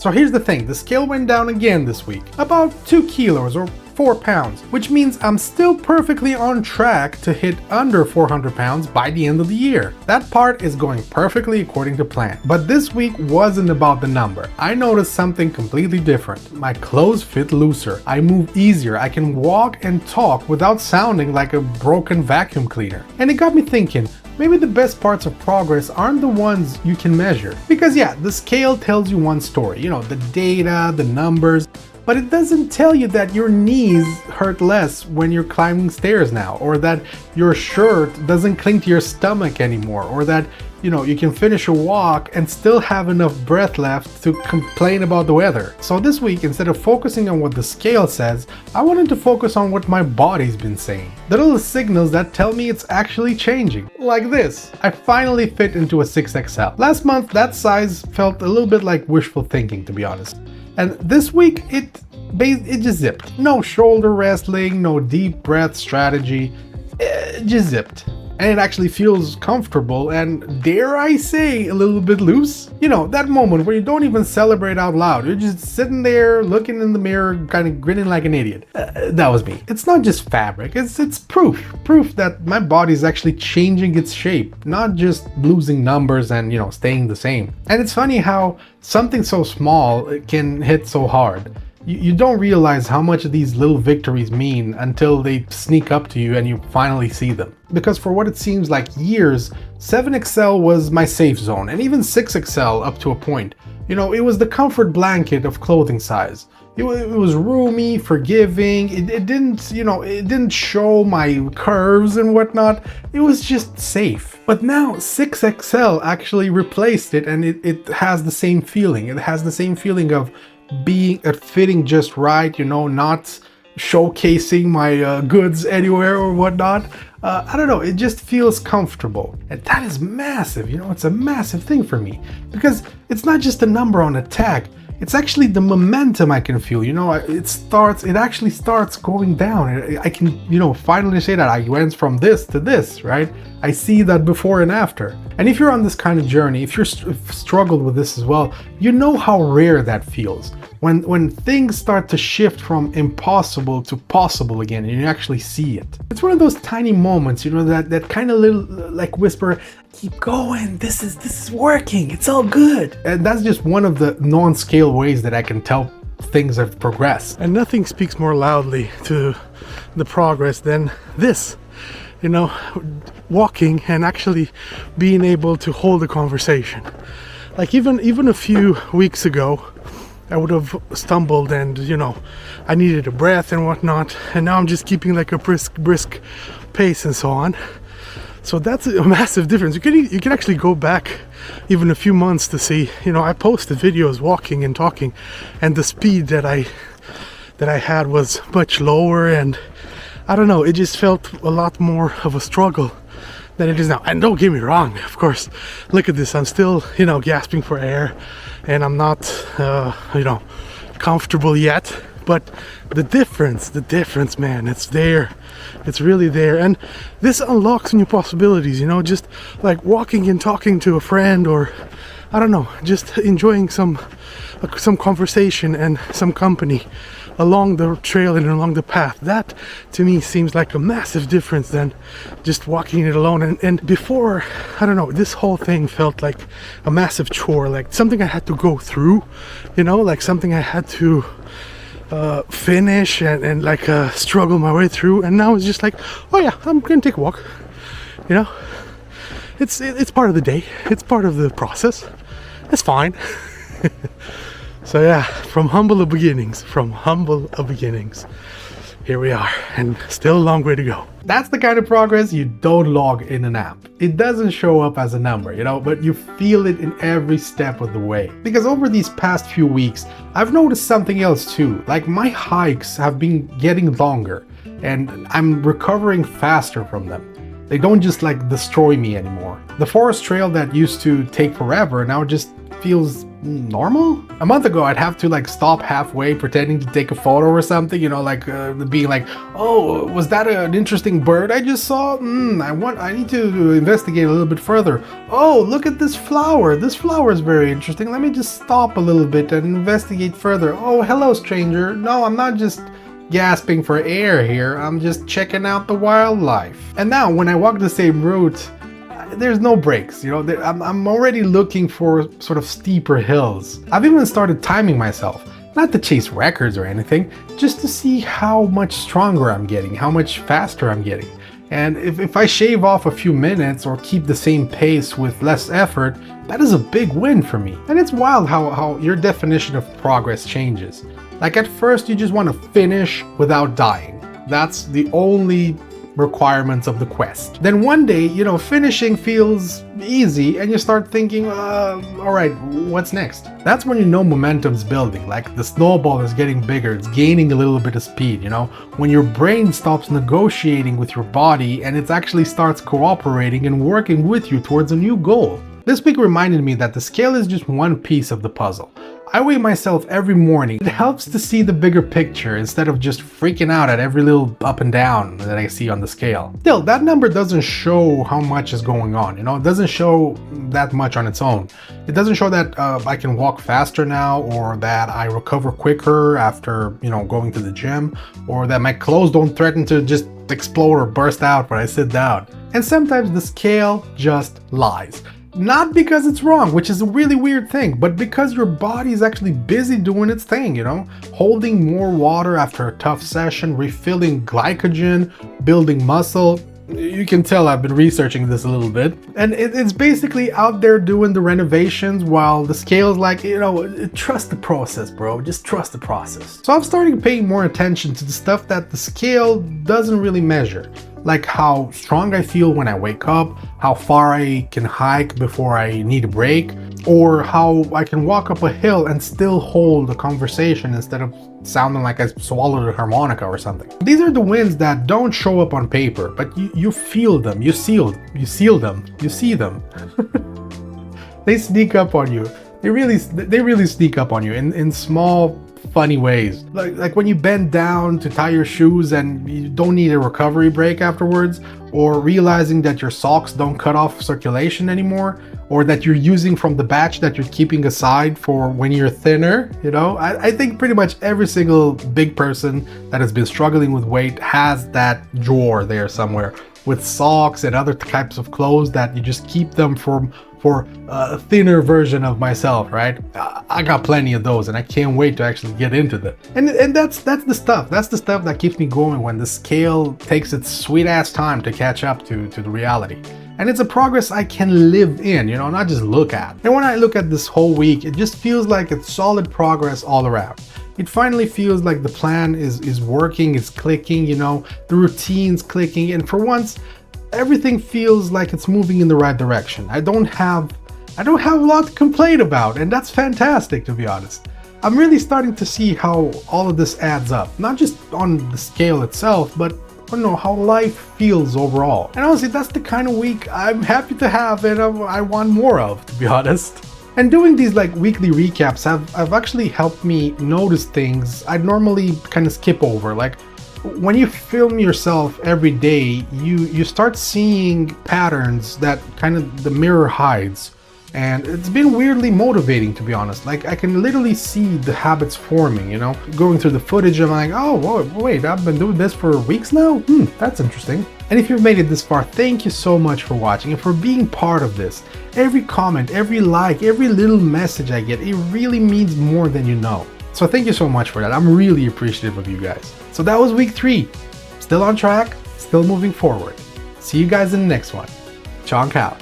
So here's the thing, the scale went down again this week, about 2 kilos or 4 pounds, which means I'm still perfectly on track to hit under 400 pounds by the end of the year. That part is going perfectly according to plan. But this week wasn't about the number. I noticed something completely different. My clothes fit looser. I move easier. I can walk and talk without sounding like a broken vacuum cleaner. And it got me thinking, maybe the best parts of progress aren't the ones you can measure. Because yeah, the scale tells you one story, you know, the data, the numbers, but it doesn't tell you that your knees hurt less when you're climbing stairs now, or that your shirt doesn't cling to your stomach anymore, or that, you know, you can finish a walk and still have enough breath left to complain about the weather. So this week, instead of focusing on what the scale says, I wanted to focus on what my body's been saying. The little signals that tell me it's actually changing. Like this. I finally fit into a 6XL. Last month, that size felt a little bit like wishful thinking, to be honest. And this week, it just zipped. No shoulder wrestling, no deep breath strategy, it just zipped. And it actually feels comfortable and, dare I say, a little bit loose. You know, that moment where you don't even celebrate out loud. You're just sitting there, looking in the mirror, kind of grinning like an idiot. That was me. It's not just fabric, it's proof. Proof that my body's actually changing its shape, not just losing numbers and, you know, staying the same. And it's funny how something so small can hit so hard. You don't realize how much these little victories mean until they sneak up to you and you finally see them. Because for what it seems like years, 7XL was my safe zone, and even 6XL up to a point. You know, it was the comfort blanket of clothing size. It was roomy, forgiving, it didn't, you know, it didn't show my curves and whatnot. It was just safe. But now 6XL actually replaced it, and it has the same feeling. It has the same feeling of being fitting just right, you know, not showcasing my goods anywhere or whatnot. I don't know, it just feels comfortable. And that is massive, you know, it's a massive thing for me. Because it's not just a number on a tag, it's actually the momentum I can feel, you know, it actually starts going down. I can, you know, finally say that I went from this to this, right? I see that before and after. And if you're on this kind of journey, if you've struggled with this as well, you know how rare that feels. When things start to shift from impossible to possible again, and you actually see it. It's one of those tiny moments, you know, that kind of little like whisper, keep going, this is working, it's all good. And that's just one of the non-scale ways that I can tell things have progressed. And nothing speaks more loudly to the progress than this. You know, walking and actually being able to hold a conversation. Like even a few weeks ago, I would have stumbled and, you know, I needed a breath and whatnot, and now I'm just keeping like a brisk pace and so on. So that's a massive difference. You can actually go back even a few months to see, you know, I posted videos walking and talking, and the speed that I had was much lower, and I don't know, it just felt a lot more of a struggle than it is now. And don't get me wrong, of course, look at this, I'm still, you know, gasping for air, and I'm not, you know, comfortable yet. But the difference, man, it's there. It's really there. And this unlocks new possibilities, you know, just like walking and talking to a friend, or I don't know, just enjoying some conversation and some company along the trail and along the path. That to me seems like a massive difference than just walking it alone. And before, I don't know, this whole thing felt like a massive chore, like something I had to go through, you know, like something I had to finish and like struggle my way through. And now it's just like, oh yeah, I'm gonna take a walk, you know. It's part of the day, it's part of the process, it's fine. So yeah, from humble beginnings, here we are, and still a long way to go. That's the kind of progress you don't log in an app. It doesn't show up as a number, you know, but you feel it in every step of the way. Because over these past few weeks, I've noticed something else too. Like my hikes have been getting longer, and I'm recovering faster from them. They don't just like destroy me anymore. The forest trail that used to take forever now just feels normal. A month ago, I'd have to like stop halfway pretending to take a photo or something, you know, like being like, oh, was that an interesting bird I just saw? I need to investigate a little bit further. Oh, look at this flower. This flower is very interesting. Let me just stop a little bit and investigate further. Oh, hello, stranger. No, I'm not just gasping for air here. I'm just checking out the wildlife. And now when I walk the same route, there's no breaks, you know. I'm already looking for sort of steeper hills. I've even started timing myself, not to chase records or anything, just to see how much stronger I'm getting, how much faster I'm getting. And if I shave off a few minutes or keep the same pace with less effort, that is a big win for me. And it's wild how your definition of progress changes. Like at first you just want to finish without dying. That's the only requirements of the quest. Then one day, you know, finishing feels easy and you start thinking, all right, what's next? That's when you know momentum's building, like the snowball is getting bigger, it's gaining a little bit of speed, you know, when your brain stops negotiating with your body and it actually starts cooperating and working with you towards a new goal. This week reminded me that the scale is just one piece of the puzzle. I weigh myself every morning. It helps to see the bigger picture instead of just freaking out at every little up and down that I see on the scale. Still, that number doesn't show how much is going on, you know, it doesn't show that much on its own. It doesn't show that I can walk faster now, or that I recover quicker after, you know, going to the gym, or that my clothes don't threaten to just explode or burst out when I sit down. And sometimes the scale just lies. Not because it's wrong, which is a really weird thing, but because your body is actually busy doing its thing, you know? Holding more water after a tough session, refilling glycogen, building muscle. You can tell I've been researching this a little bit. And it's basically out there doing the renovations while the scale is like, you know, trust the process, bro. Just trust the process. So I'm starting paying more attention to the stuff that the scale doesn't really measure. Like how strong I feel when I wake up, how far I can hike before I need a break, or how I can walk up a hill and still hold a conversation instead of sounding like I swallowed a harmonica or something. These are the wins that don't show up on paper, but you feel them, you see them. They sneak up on you. They really sneak up on you in small, funny ways. Like when you bend down to tie your shoes and you don't need a recovery break afterwards, or realizing that your socks don't cut off circulation anymore, or that you're using from the batch that you're keeping aside for when you're thinner, you know? I think pretty much every single big person that has been struggling with weight has that drawer there somewhere with socks and other types of clothes that you just keep them for a thinner version of myself, right? I got plenty of those and I can't wait to actually get into them. And that's the stuff. That's the stuff that keeps me going when the scale takes its sweet ass time to catch up to the reality. And it's a progress I can live in, you know, not just look at. And when I look at this whole week, it just feels like it's solid progress all around. It finally feels like the plan is working, is clicking, you know, the routine's clicking, and for once, everything feels like it's moving in the right direction. I don't have a lot to complain about, and that's fantastic, to be honest. I'm really starting to see how all of this adds up, not just on the scale itself, but I don't know, how life feels overall. And honestly, that's the kind of week I'm happy to have and I want more of, to be honest. And doing these like weekly recaps have actually helped me notice things I'd normally kind of skip over. Like when you film yourself every day, you start seeing patterns that kind of the mirror hides. And it's been weirdly motivating, to be honest. Like I can literally see the habits forming, you know? Going through the footage, I'm like, oh, wait, I've been doing this for weeks now? That's interesting. And if you've made it this far, thank you so much for watching and for being part of this. Every comment, every like, every little message I get, it really means more than you know. So thank you so much for that. I'm really appreciative of you guys. So that was week 3. Still on track, still moving forward. See you guys in the next one. Chonk out.